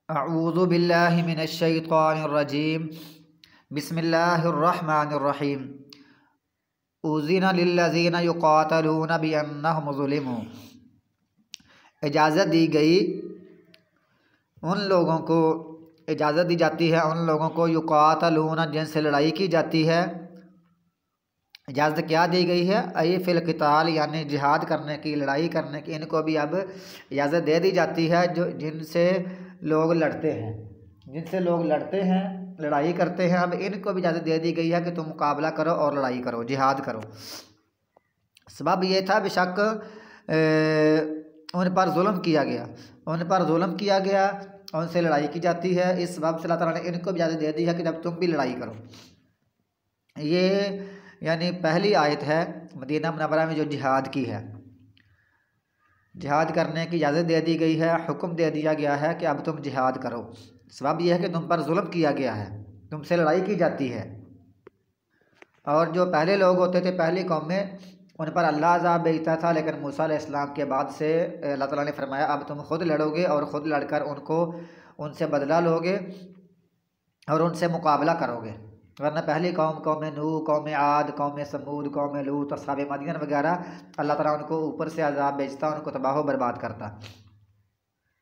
अऊज़ु बिल्लाहि मिनश्शैतानिर्रजीम बिस्मिल्लाहिर्रहमानिर्रहीम उज़िना लिल्लज़ीना युक़ातलूना बिअन्नहुम ज़ुलिमू। इजाज़त दी गई उन लोगों को, इजाज़त दी जाती है उन लोगों को युक़ातलूना जिनसे लड़ाई की जाती है। इजाज़त क्या दी गई है? अय फ़िल क़िताल यानी जिहाद करने की, लड़ाई करने की। इनको भी अब इजाज़त दे दी जाती है जो जिनसे लोग लड़ते हैं, जिनसे लोग लड़ते हैं, लड़ाई करते हैं। अब इनको भी इजाज़त दे दी गई है कि तुम मुकाबला करो और लड़ाई करो, जिहाद करो। सबब ये था बेशक उन पर जुल्म किया गया, उन पर जुल्म किया गया, उनसे लड़ाई की जाती है। इस सबब से अल्लाह ताला ने इनको भी इजाज़त दे दी है कि जब तुम भी लड़ाई करो। ये यानी पहली आयत है मदीना मुनव्वरा में जो जिहाद की है। जिहाद करने की इजाज़त दे दी गई है, हुक्म दे दिया गया है कि अब तुम जिहाद करो। सबब यह है कि तुम पर जुल्म किया गया है, तुमसे लड़ाई की जाती है। और जो पहले लोग होते थे, पहली कौम में, उन पर अल्लाह अज़ाब भेजता था। लेकिन मूसा अलैहिस्सलाम के बाद से अल्लाह ताला ने फरमाया अब तुम खुद लड़ोगे और ख़ुद लड़कर उनसे बदला लोगे और उनसे मुकाबला करोगे। वरना पहली कौम नूह, कौम आद, कौम समूद, कौम लूत, अस्हाब मदीन वगैरह, अल्लाह ताला उनको ऊपर से अज़ाब भेजता, उनको तबाह बर्बाद करता,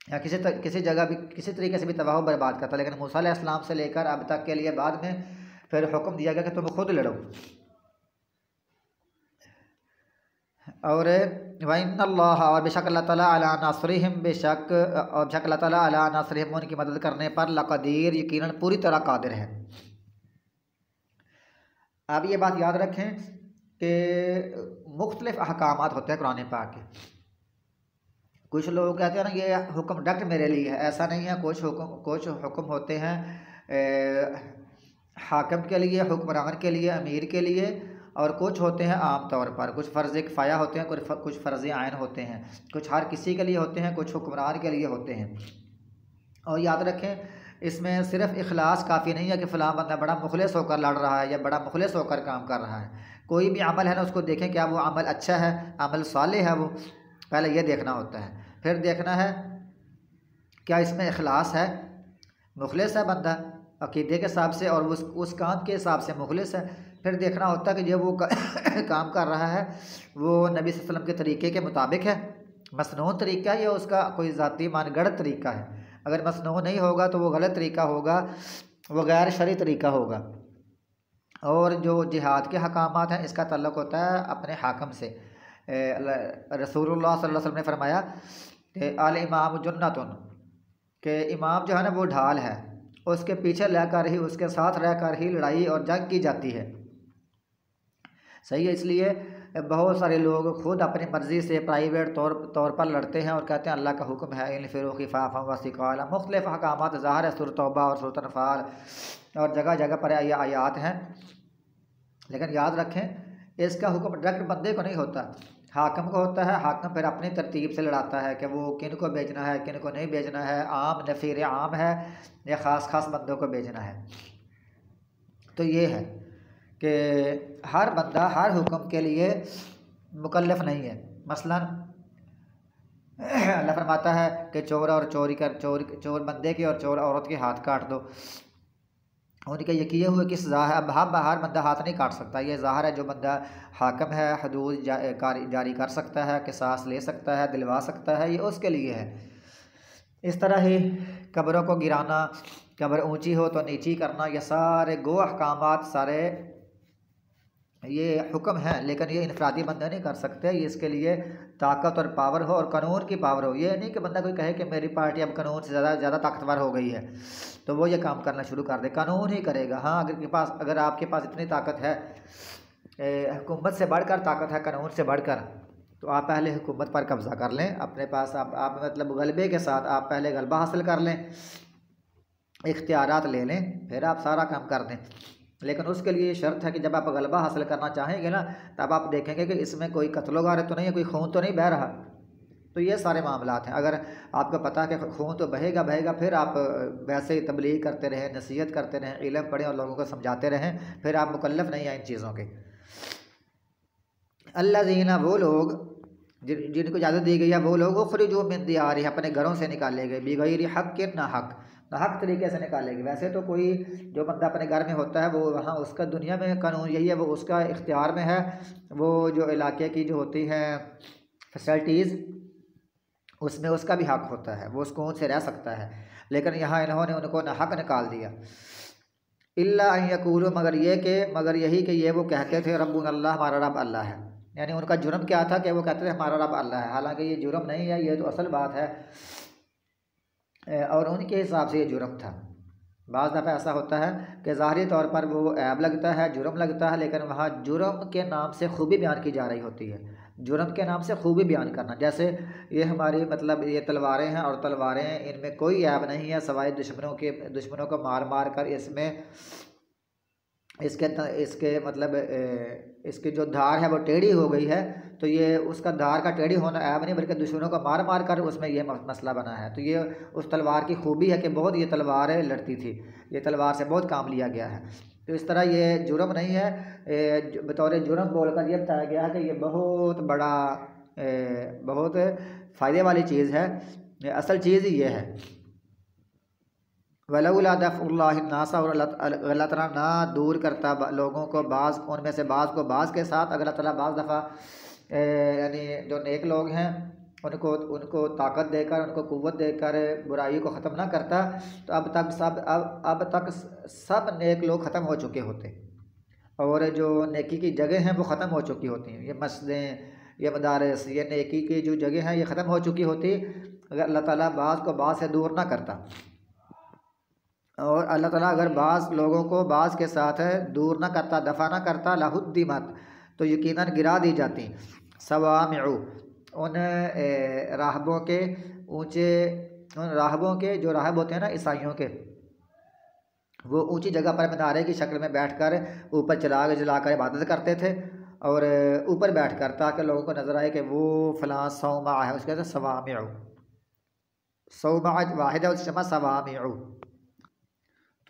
या किसी जगह भी किसी तरीके से भी तबाह बर्बाद करता। लेकिन मूसा अलैहिस्सलाम से लेकर अब तक के लिए बाद में फिर हुक्म दिया गया कि तुम खुद लड़ो। और वइन्नल्लाह, और बेशक अल्लाह ताला अला नस्रिहिम, बेशक अल्लाह ताला अला नस्रिहिम, उनकी मदद करने पर लक़दीर, यकीनन पूरी तरह कादिर है। अब ये बात याद रखें कि मुख्तलिफ अहकामात होते हैं कुरान पाक के। कुछ लोग कहते हैं ना ये हुक्म डायरेक्ट मेरे लिए है, ऐसा नहीं है। कुछ हुक्म होते हैं हाकिम के लिए, हुक्मरान के लिए, अमीर के लिए, और कुछ होते हैं आम तौर पर। कुछ फ़र्ज़ किफ़ाया होते हैं, कुछ फ़र्ज़ आइन होते हैं, कुछ हर किसी के लिए होते हैं, कुछ हुक्मरान के लिए होते हैं। और याद रखें इसमें सिर्फ इखलास काफ़ी नहीं है कि फ़लाँ बंदा बड़ा मुखलिस होकर लड़ रहा है या बड़ा मुखलिस होकर काम कर रहा है। कोई भी अमल है ना, उसको देखें क्या वो अमल अच्छा है, अमल सालेह है, वो पहले ये देखना होता है। फिर देखना है क्या इसमें इखलास है, मुखलिस है बंदा अक़ीदे के हिसाब से और उस काम के हिसाब से मुखलिस है। फिर देखना होता है कि जो वो काम कर रहा है वो नबी सल्लल्लाहु अलैहि वसल्लम के तरीके के मुताबिक है, मसनून तरीका है, या उसका कोई ज़ाती मानगढ़ंत तरीका है। अगर मसनून नहीं होगा तो वो गलत तरीका होगा, वो गैर शरई तरीका होगा। और जो जिहाद के हकामात हैं इसका तल्लुक़ होता है अपने हाकम से। रसूलुल्लाह सल्लल्लाहु अलैहि वसल्लम ने फरमाया कि अल इमाम जुन्नतुन, कि इमाम जो है ना वो ढाल है, उसके पीछे रहकर ही, उसके साथ रहकर ही लड़ाई और जंग की जाती है। सही है। इसलिए बहुत सारे लोग खुद अपनी मर्ज़ी से प्राइवेट तौर पर लड़ते हैं और कहते हैं अल्लाह का हुक्म है इनफिरू खिफ़ाफ़ा व सिक़ाला। मुख्तलिफ़ अहकामात ज़ाहिर है सूरह तौबा और सूरह अनफ़ाल और जगह जगह पर ये आयात हैं। लेकिन याद रखें इसका हुक्म डायरेक्ट बंदे को नहीं होता, हाकिम को होता है। हाकिम फिर अपनी तरतीब से लड़ाता है कि वो किन को बेचना है, किन को नहीं बेचना है, आम नफ़ीर आम है या ख़ास बंदों को बेचना है। तो ये है कि हर बंदा हर हुक्म के लिए मुकल्लफ नहीं है। मसलन अल्लाह फरमाता है कि चोर बंदे के और चोर औरत के हाथ काट दो, उनके ये किए हुए की सज़ा है। अब हर बंदा हाथ नहीं काट सकता, ये ज़ाहिर है। जो बंदा हाकिम है हदूद जारी कर सकता है, किसास ले सकता है, दिलवा सकता है, ये उसके लिए है। इस तरह ही कब्रों को गिराना, कब्र ऊंची हो तो नीची करना, ये सारे गो अहकामात सारे ये हुक्म है। लेकिन ये इनफरादी बंदे नहीं कर सकते, ये इसके लिए ताकत और पावर हो और कानून की पावर हो। ये नहीं कि बंदा कोई कहे कि मेरी पार्टी अब कानून से ज़्यादा ताकतवर हो गई है तो वो ये काम करना शुरू कर दे, कानून ही करेगा। हाँ, अगर आपके पास इतनी ताकत है, हुकूमत से बढ़कर ताकत है, कानून से बढ़कर, तो आप पहले हुकूमत पर कब्ज़ा कर लें अपने पास। आप मतलब गलबे के साथ आप पहले गलबा हासिल कर लें, इख्तियारात ले लें, फिर आप सारा काम कर दें। लेकिन उसके लिए शर्त है कि जब आप गलबा हासिल करना चाहेंगे ना, तब आप देखेंगे कि इसमें कोई कत्लो गारत तो नहीं है, कोई खून तो नहीं बह रहा। तो ये सारे मामलात हैं। अगर आपको पता है कि खून तो बहेगा, फिर आप वैसे ही तबलीग करते रहें, नसीहत करते रहें, इल्म पढ़ें और लोगों को समझाते रहें, फिर आप मुकल्लफ नहीं हैं इन चीज़ों के। अल्लज़ीना, वो लोग, जिनको इजाज़त दी गई है वो लोग उखरिजू मिन दियारिहिम, अपने घरों से निकाले गए, बिगैर हक़ ना हक़, ना हक़ तरीके से निकाले गए। वैसे तो कोई जो बंदा अपने घर में होता है वो वहाँ उसका दुनिया में कानून यही है, वो उसका इख्तियार में है, वो जो इलाके की जो होती हैं फैसिलिटीज़ उसमें उसका भी हक़ होता है, वो सुकून से रह सकता है। लेकिन यहाँ इन्होंने उनको ना हक़ निकाल दिया। इल्ला अन यक़ूलू, मगर यही कि ये वो कहते थे रब्बुना अल्लाह, हमारा रब अल्लाह है। यानी उनका जुर्म क्या था कि वो कहते थे हमारा रब अल्लाह है, हालांकि ये जुर्म नहीं है, ये तो असल बात है और उनके हिसाब से ये जुर्म था। बाज़ दफ़ा ऐसा होता है कि ज़ाहिरी तौर पर वो ऐब लगता है, जुर्म लगता है, लेकिन वहाँ जुर्म के नाम से खूबी बयान की जा रही होती है। जुर्म के नाम से खूबी बयान करना, जैसे ये हमारी मतलब ये तलवारें हैं और तलवारें इनमें कोई ऐब नहीं है सवाए दुश्मनों को मार मार कर इसमें इसके मतलब इसकी जो धार है वो टेढ़ी हो गई है, तो ये उसका धार का टेढ़ी होना ऐब नहीं, बल्कि दुश्मनों को मार मार कर उसमें ये मसला बना है। तो ये उस तलवार की खूबी है कि बहुत ये तलवार लड़ती थी, ये तलवार से बहुत काम लिया गया है। तो इस तरह ये जुर्म नहीं है, बतौर जुर्म बोलकर ये बताया गया है कि ये बहुत बड़ा बहुत फ़ायदे वाली चीज़ है। असल चीज़ ये है वलौला दफ़उल्लाहिन्नासा, और अल्लाह ताला ना दूर करता लोगों को बाज़ उनमें से बाज़ को बाज़ के साथ, अगर अल्लाह ताला बाज़ दफ़ा यानी जो नेक लोग हैं उनको ताकत देकर, उनको क़ुव्वत देकर बुराई को ख़त्म ना करता, तो अब तक सब नेक लोग ख़त्म हो चुके होते और जो नेकी की जगह हैं वो ख़त्म हो चुकी होती हैं। ये मस्जिदें, ये मदारस, ये नेकी की जो जगह हैं ये ख़त्म हो चुकी होती अगर अल्लाह ताला बाज़ को बाज़ से दूर ना करता। और अल्लाह ताला अगर बाज़ लोगों को बाज़ के साथ दूर ना करता, दफ़ा ना करता, लहुद्दिमत, तो यकीनन गिरा दी जाती सवामिउ, उन राहबों के ऊँचे, उन राहबों के जो राहब होते हैं ना ईसाइयों के, वो ऊंची जगह पर मीनारे की शक्ल में बैठकर ऊपर चिराग जलाकर इबादत करते थे और ऊपर बैठकर, ताकि लोगों को नज़र आए कि वो फ़लाँ सौमा है, उसके कहते सवामिउ, सौमा वाहिद शमा सवामिउ।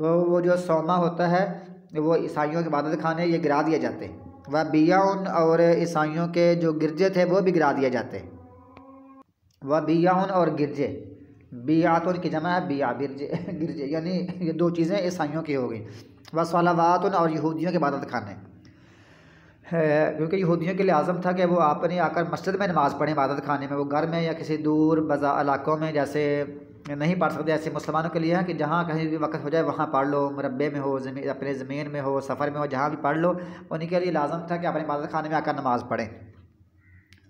तो वो जो सौमा होता है वो ईसाइयों के इबादत खाने ये गिरा दिए जाते। वह बियाउन, और ईसाइयों के जो गिरजे थे वो भी गिरा दिए जाते। वह बियाउन और गिरजे, बियातुन की जमा है बिया, गिरजे यानी ये दो चीज़ें ईसाइयों की हो गई। वह सलावातुन, और यहूदियों के इबादत खाने है, क्योंकि यहूदियों के लिए आज़म था कि वो आपने आकर मस्जिद में नमाज़ पढ़ें इबादत खाने में, वो घर में या किसी दूर बज़ा इलाकों में जैसे नहीं पढ़ सकते। ऐसे मुसलमानों के लिए है कि जहाँ कहीं भी वक्त हो जाए वहाँ पढ़ लो, मुरब्बे में हो, ज़मीन अपने ज़मीन में हो, सफ़र में हो, जहाँ भी पढ़ लो। उनके लिए लाजम था कि अपने इबादत खाने में आकर नमाज़ पढ़ें।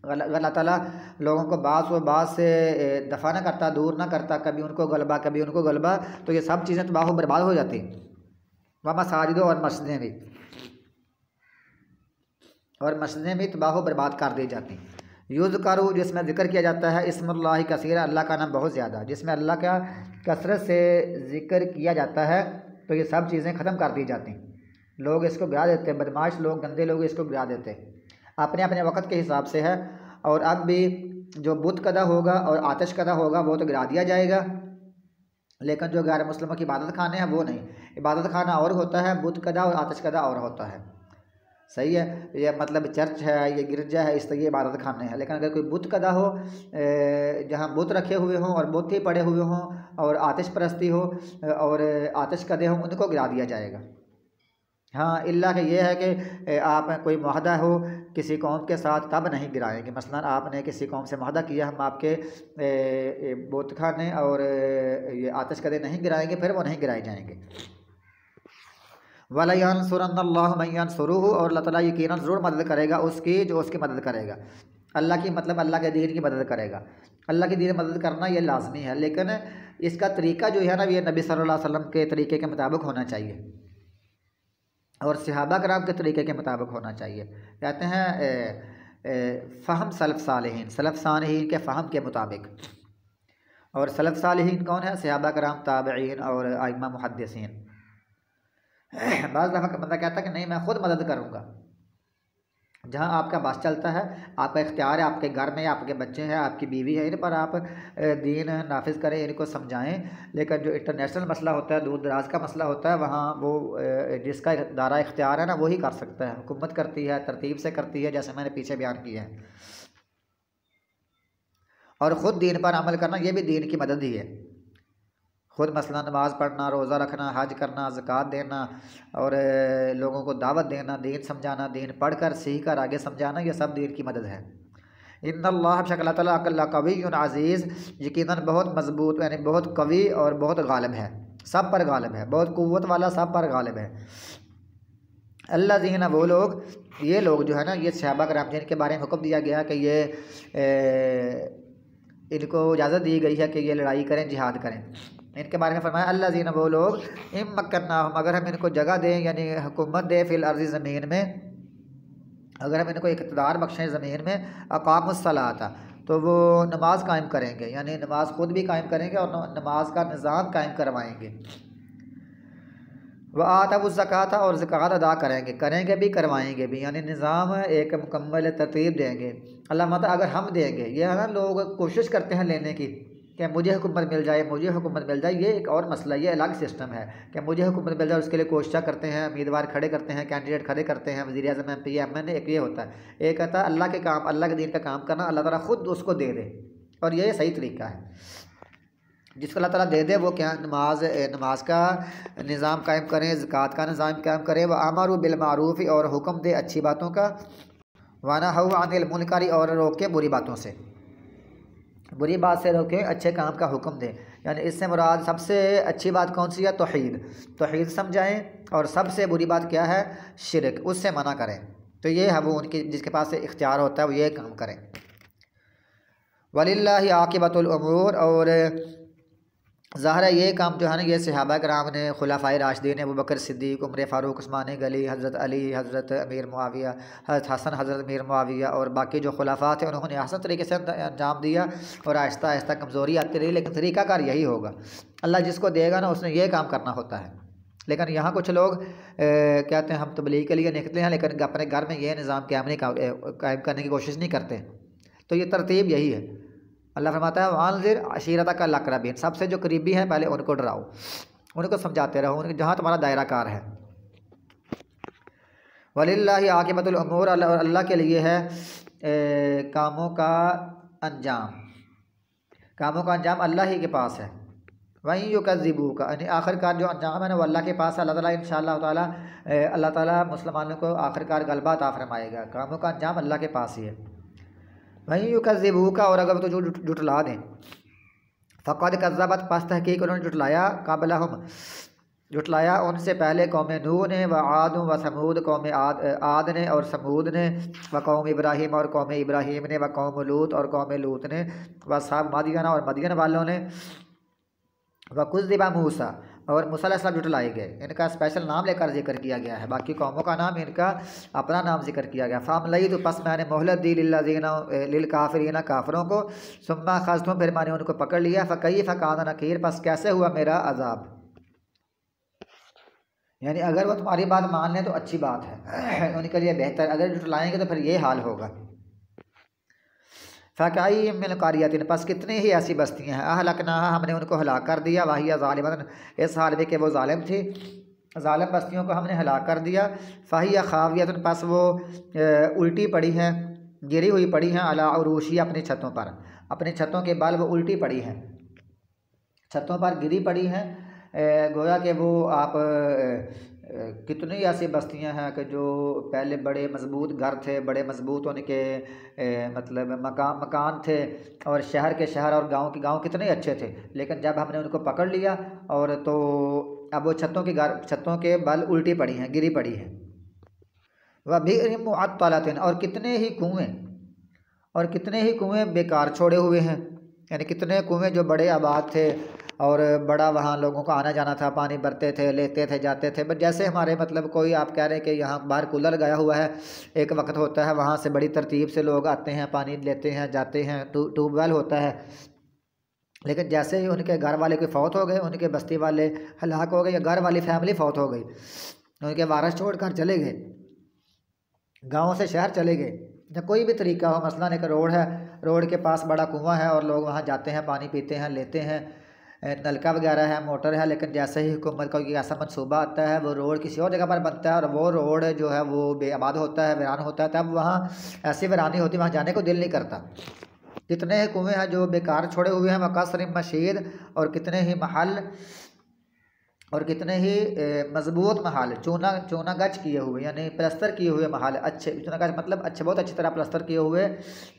अल्लाह ताला लोगों को बाज़ व बाज़ से दफ़ा ना करता, दूर ना करता, कभी उनको गलबा कभी उनको गलबा, तो ये सब चीज़ें तबाह बर्बाद हो जाती। वह मसाजिद और मस्जिदें भी, और मस्जिदें भी तबाह बर्बाद कर दी जाती। युज़करू, जिसमें ज़िक्र किया जाता है इस्मुल्लाहि कसीरा, अल्लाह का नाम बहुत ज़्यादा, जिसमें अल्लाह का कसरत से ज़िक्र किया जाता है, तो ये सब चीज़ें ख़त्म कर दी जाती। लोग इसको गिरा देते हैं, बदमाश लोग, गंदे लोग इसको गिरा देते हैं, अपने अपने वक़्त के हिसाब से है। और अब भी जो बुत कदा होगा और आतिश कदा होगा वो तो गिरा दिया जाएगा, लेकिन जो गैर मुस्लिमों की इबादत खाने हैं वो नहीं। इबादत खाना और होता है, बुत कदा और आतिश कदा और होता है। सही है, ये मतलब चर्च है, ये गिरजा है, इस तरह ये इबादत खाने हैं। लेकिन अगर कोई बुत कदा हो, जहाँ बुत रखे हुए हों और बुत ही पड़े हुए हों और आतिश परस्ती हो और आतिश कदे हों, उनको गिरा दिया जाएगा। हाँ, इल्ला कि ये है कि आप कोई मुआहदा हो किसी कौम के साथ, तब नहीं गिराएंगे। मसलन आपने किसी कौम से मुआहदा किया हम आपके बुत खाने और ये आतिश कदे नहीं गिराएंगे, फिर वो नहीं गिराए जाएंगे। वला यंसुरन्नल्लाहु मन यंसुरुहु, और अल्लाह ताला यकीनन ज़रूर मदद करेगा उसकी जो उसकी मदद करेगा। अल्लाह की मतलब अल्लाह के दीन की मदद करेगा। अल्लाह के दीन की मदद करना ये लाजमी है, लेकिन इसका तरीका जो है ना ये नबी सल्लल्लाहु अलैहि वसल्लम के तरीके के मुताबिक होना चाहिए और सहाबा कराम के तरीके के मुताबिक होना चाहिए। कहते हैं फ़हम सलफ़ सालिहीन, सलफ़ सालिहीन के फ़हम के मुताबिक। और सलफ़ सालिहीन कौन है? सहाबा कराम, ताबईन और आइम्मा मुहद्दिसीन। बाज़ दफ़ा का बंदा कहता है कि नहीं मैं ख़ुद मदद करूँगा। जहाँ आपका बस चलता है, आपका इख्तियार है, आपके घर में आपके बच्चे हैं, आपकी बीवी है, इन पर आप दीन नाफिज करें, इनको समझाएं। लेकिन जो इंटरनेशनल मसला होता है, दूर दराज का मसला होता है, वहाँ वो जिसका दायरा इख्तियार है ना वही कर सकता है। हुकूमत करती है, तरतीब से करती है, जैसे मैंने पीछे बयान किया है। और ख़ुद दीन पर अमल करना ये भी दीन की मदद ही है। ख़ुद मसलन नमाज़ पढ़ना, रोज़ा रखना, हज करना, ज़कात देना और लोगों को दावत देना, दीन समझाना, दीन पढ़ कर सीख कर आगे समझाना, ये सब दीन की मदद है। इन्नल्लाह शक्ल तआला कवियुन अज़ीज़, यकीनन बहुत मजबूत यानी बहुत कवी और बहुत गालिब है, सब पर गालिब है, बहुत क़ुव्वत वाला, सब पर गालिब है। अल्लज़ीना, वो लोग, ये लोग जो है ना, ये सहाबा कराम जिनके बारे में हुक्म दिया गया कि ये इनको इजाज़त दी गई है कि ये लड़ाई करें, जिहाद करें, इनके बारे में फरमाया अल्लज़ीना, वो लोग, इम मक्कन्नाहुम, अगर हम इनको जगह दें यानी हुकूमत दें, फिल अर्ज़ि, ज़मीन में, अगर हम इनको इक़्तिदार बख्शें ज़मीन में, अक़ामुस्सलाता, तो वो नमाज कायम करेंगे, यानी नमाज ख़ुद भी कायम करेंगे और नमाज का निज़ाम कायम करवाएंगे। व आतवु ज़काता, और ज़कात अदा करेंगे भी, करवाएंगे भी, यानी निज़ाम एक मुकम्मल तरतीब देंगे। अल्लाह माता अगर हम देंगे, ये है ना, लोग कोशिश करते हैं लेने की कि मुझे हुकूमत मिल जाए, मुझे हुकूमत मिल जाए, ये एक और मसला, ये अलग सिस्टम है कि मुझे हुकूमत मिल जाए, उसके लिए कोशिश करते हैं, उम्मीदवार खड़े करते हैं, कैंडिडेट खड़े करते हैं, वज़ीर आज़म, MP, MN, एक ये होता है। एक कहता है अल्लाह के काम, अल्लाह के दीन का काम करना, अल्लाह ताला ख़ुद उसको दे दे, और ये सही तरीका है। जिसको अल्लाह ताला दे दे वो क्या, नमाज का निज़ाम कायम करें, ज़कात का निज़ाम कायम करें, व अमरु बिल मारूफ़, और हुक्म दे अच्छी बातों का, व नहू अनिल मुनकर, और रोके बुरी बातों से, बुरी बात से रोके, अच्छे काम का हुक्म दें। यानी इससे मुराद सबसे अच्छी बात कौन सी है, तौहीद समझाएँ, और सबसे बुरी बात क्या है, शिरक, उससे मना करें। तो ये है वो उनकी, जिसके पास से इख्तियार होता है वो ये काम करें। वलिल्लाहि आक़िबतुल उमूर, और ज़ाहिर है ये काम जो है ना, ये सहाबा कराम ने, खुलाफाए राशिदीन, अबू बकर सिद्दीक़, उमर फ़ारूक, उस्मान गनी, हज़रत अली, हज़रत अमीर मुआविया, हज़रत हसन, हज़रत अमीर मुआविया, और बाकी जो खुलाफा थे, उन्होंने आसान तरीके से अंजाम दिया, और आहिस्ता आहिस्ता कमज़ोरी आती रही, लेकिन तरीक़ाकार यही होगा। अल्लाह जिसको देगा ना, उसने ये काम करना होता है। लेकिन यहाँ कुछ लोग कहते हैं हम तबलीग के लिए निकलते हैं, लेकिन अपने घर में ये निज़ाम कायम करने की कोशिश नहीं करते। तो ये तरतीब यही है। अल्लाह फरमाता है वानज़िर अशीरतकल अक़रबीन, सबसे जो करीबी हैं पहले उनको डराओ, उनको समझाते रहो, उनके जहाँ तुम्हारा दायरा कार है। वलिल्लाहि आक़िबतुल उमूर, अल्लाह के लिए है कामों का अंजाम, कामों का अंजाम अल्लाह ही के पास है। वहीं युकज़्ज़िबूका, यानी आखिरकार जो अंजाम है ना वो अल्लाह के पास है। अल्लाह ताला इंशाअल्लाह ताला, अल्लाह ताला मुसलमानों को आखिरकार गलबा अता फरमाएगा। कामों का अंजाम अल्लाह के पास ही है। वहीं युकज़्ज़िबूका, और अगर तो जुटला दें, फ़क़द कज़्ज़बत, पस तहक़ीक़ उन्होंने जुटलाया, क़ब्लहुम, जुटलाया उनसे पहले कौम नूह ने, व आद व समूद, कौम आद ने और समूद ने, व कौम इब्राहीम, और कौम इब्राहीम ने, व कौम लूत, और कौम लूत ने, व साहब मदियन, और मदियन वालों ने, व कुज़्ज़िबा मूसा, और मूसा अलैहिस्सलाम जुटलाए गए। इनका स्पेशल नाम लेकर जिक्र किया गया है, बाकी कौमों का नाम, इनका अपना नाम जिक्र किया गया। फ़अमलई, तो पस मैंने मोहलत दी, लिल काफिरों को, सुम्मा ख़ज़्तुहुम, फिर मैंने उनको पकड़ लिया, फ़कैफ़ कान नकीर, पस कैसे हुआ मेरा अज़ाब। यानी अगर वो तुम्हारी बात मान लें तो अच्छी बात है, उनके लिए बेहतर, अगर जुटलाएँगे तो फिर ये हाल होगा। फ़काई मिन क़रियतिन, पस कितनी ही ऐसी बस्तियाँ हैं, अहलकनाहा, हमने उनको हलाक कर दिया, वाहिया ज़ालिमतन, इस हाल में कि वो ज़ालिम थी, ज़ालिम बस्तियों को हमने हलाक कर दिया। फ़हिया ख़ावियतन, पस वो उल्टी पड़ी हैं, गिरी हुई पड़ी हैं, अला उरूशी, अपनी छतों पर, अपनी छतों के बल वो उल्टी पड़ी हैं, छतों पर गिरी पड़ी हैं। गोया कि वो आप कितनी ऐसी बस्तियां हैं कि जो पहले बड़े मज़बूत घर थे, बड़े मज़बूत उनके मतलब मकान थे, और शहर के शहर और गांव के गांव कितने अच्छे थे, लेकिन जब हमने उनको पकड़ लिया और तो अब वो छतों के बल उल्टी पड़ी हैं, गिरी पड़ी हैं। वह बि'r मुअत्तलतिन, और कितने ही कुएँ बेकार छोड़े हुए हैं, यानी कितने कुएँ जो बड़े आबाद थे और बड़ा वहाँ लोगों को आना जाना था, पानी भरते थे, लेते थे, जाते थे। बट जैसे हमारे मतलब कोई आप कह रहे हैं कि यहाँ बाहर कूलर लगाया हुआ है, एक वक्त होता है वहाँ से बड़ी तरतीब से लोग आते हैं, पानी लेते हैं, जाते हैं, ट्यूबवेल होता है, लेकिन जैसे ही उनके घर वाले कोई फौत हो गए, उनके बस्ती वाले हलाक हो गए, या घर वाली फैमिली फौत हो गई, उनके वारस छोड़ कर चले गए, गाँव से शहर चले गए, या कोई भी तरीका हो, मसलन एक रोड है, रोड के पास बड़ा कुआँ है और लोग वहाँ जाते हैं, पानी पीते हैं, लेते हैं, नलका वगैरह है, मोटर है, लेकिन जैसे ही हुकूमत का कोई ऐसा मनसूबा आता है, वो रोड किसी और जगह पर बनता है और वो रोड जो है वो बेआबाद होता है, वीरान होता है, तब वहाँ ऐसी वीरानी होती है, वहाँ जाने को दिल नहीं करता। कितने ही कुएँ हैं जो बेकार छोड़े हुए हैं, वकसर मशीद, और कितने ही महल और कितने ही मजबूत महल, चूना चूना गच किए हुए, यानी प्लस्तर किए हुए महल, अच्छे चूना गच मतलब अच्छे, बहुत अच्छी तरह प्लस्तर किए हुए,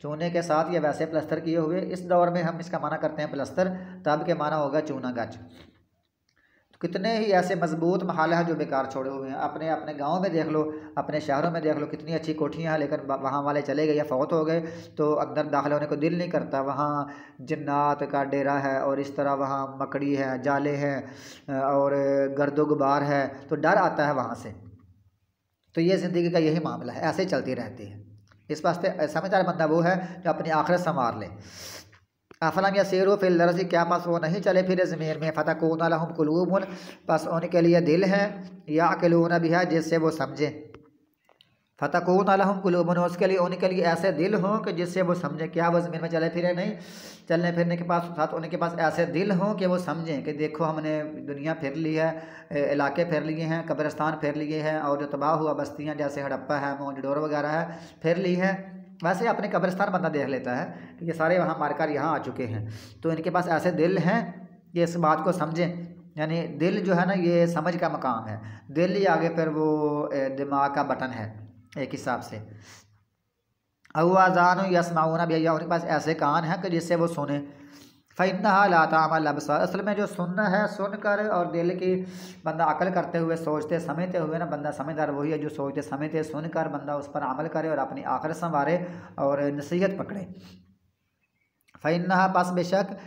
चूने के साथ या वैसे प्लस्तर किए हुए। इस दौर में हम इसका माना करते हैं प्लस्तर, तब के माना होगा चूना गच। तो कितने ही ऐसे मजबूत महल हैं जो बेकार छोड़े हुए हैं। अपने अपने गाँव में देख लो, अपने शहरों में देख लो, कितनी अच्छी कोठियाँ हैं, लेकिन वहाँ वाले चले गए या फौत हो गए तो अंदर दाखिल होने को दिल नहीं करता। वहाँ जिन्नात का डेरा है, और इस तरह वहाँ मकड़ी है, जाले हैं और गर्दो गुबार है, तो डर आता है वहाँ से। तो ये ज़िंदगी का यही मामला है, ऐसे ही चलती रहती है। इस वास्ते समझदार बंदा वो है जो अपनी आखिरत संवार ले। अफलम यसीरू फिल अर्ज़ि, क्या पास वो नहीं चले फिर ज़मीन में, फ़तकून लहुम कुलूबुन, बस उनके लिए दिल है, याक़िलून बिहा, जिससे वो समझें। फ़तकून लहुम कुलूबुन, उसके लिए उनके लिए ऐसे दिल हों कि जिससे वो समझें। क्या वो ज़मीन में चले फिरे नहीं, चलने फिरने के पास साथ उनके पास ऐसे दिल हों कि वो समझें कि देखो हमने दुनिया फिर ली है, इलाके फिर लिए हैं, कब्रिस्तान फिर लिए हैं, और जो तबाह हुआ बस्तियाँ जैसे हड़प्पा है, मोहनजोदड़ो वगैरह है, फिर ली है। वैसे अपने कब्रिस्तान बंदा देख लेता है कि ये सारे वहाँ मारकर यहाँ आ चुके हैं, तो इनके पास ऐसे दिल हैं कि इस बात को समझें। यानी दिल जो है ना, ये समझ का मकाम है। दिल ही आगे फिर वो दिमाग का बटन है एक हिसाब से। अवाज़ान यसमाऊना भैया, उनके पास ऐसे कान हैं कि जिससे वो सुने। फ़इन्नहा ला ताअमल अब्सार, असल में जो सुनना है, सुनकर और दिल की बंदा अकल करते हुए, सोचते समझते हुए ना, बंदा समझदार वही है जो सोचते समझते सुनकर बंदा उस पर अमल करे और अपनी आखिरत संवारे और नसीहत पकड़े। फ़इन्नहा, पस बेशक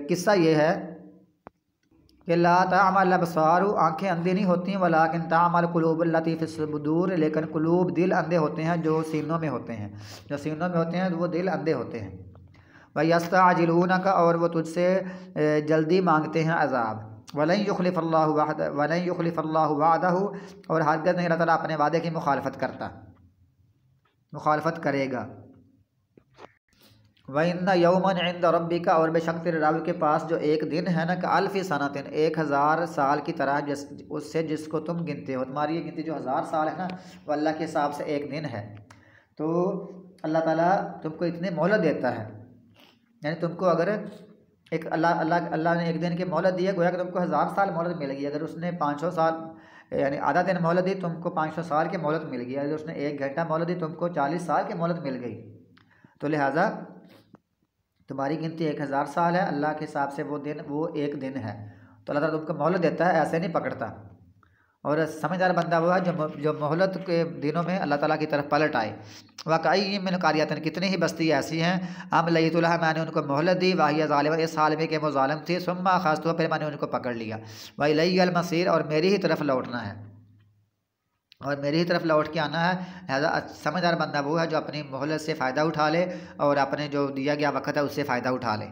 किस्सा ये है कि ला ताअमल अब्सार, आँखें अंधी नहीं होती हैं, वलाकिन ताअमल कुलूबुल लती फ़िस सुदूर, लेकिन कुलूब दिल अंधे होते हैं जो सीनों में होते हैं। जो सीनों में होते हैं वो दिल अंधे होते हैं। वयस्तअजिलूनका, और वो तुझसे जल्दी मांगते हैं अज़ाब। वलन युखलिफ़ल्लाहु वअदहु, और हरगिज़ नहीं, अल्लाह ताला अपने वादे की मुखालफत करता, मुखालफत करेगा। वइन्न यौमन इंद रब्बिका, और बेशक तेरे रब के पास जो एक दिन है ना, कि अल्फ़ी सनतिन, 1000 साल की तरह, उससे जिसको तुम गिनते हो। तुम्हारी ये गिनती जो 1000 साल है ना, वो अल्लाह के हिसाब से एक दिन है। तो अल्लाह ताला तुमको इतनी मोहलत देता है, यानी तुमको अगर एक अल्लाह ने एक दिन की मोहलत दी है, गोया कि तुमको 1000 साल मोहलत मिलेगी। अगर उसने 500 साल यानी आधा दिन मोहलत दी, तुमको 500 साल की मोहलत मिल गई। अगर उसने 1 घंटा मोहलत दी, तुमको 40 साल की मोहलत मिल गई। तो लिहाजा तुम्हारी गिनती 1000 साल है, अल्लाह के हिसाब से वो दिन, वो एक दिन है। तो अल्लाह ताला तुमको मोहलत देता है, ऐसे नहीं पकड़ता। और समझदार बंदा वो है जो मोहलत के दिनों में अल्लाह ताला की तरफ पलट आए। वाकई मैंने कारियातन, कितनी ही बस्ती ऐसी हैं, हम लयतुल्लाह, मैंने उनको मोहलत दी, वाहिया ज़ालिम, इस हाल में कि वो ज़ालिम थी, सुम्मा खास्तु, फिर मैंने उनको पकड़ लिया। वही इलैयल मसीर, और मेरी ही तरफ लौटना है, और मेरी ही तरफ लौट के आना है। लिहाजा समझदार बंदा वो है जो अपनी मोहलत से फ़ायदा उठा ले और अपने जो दिया गया वक़्त है उससे फ़ायदा उठा ले।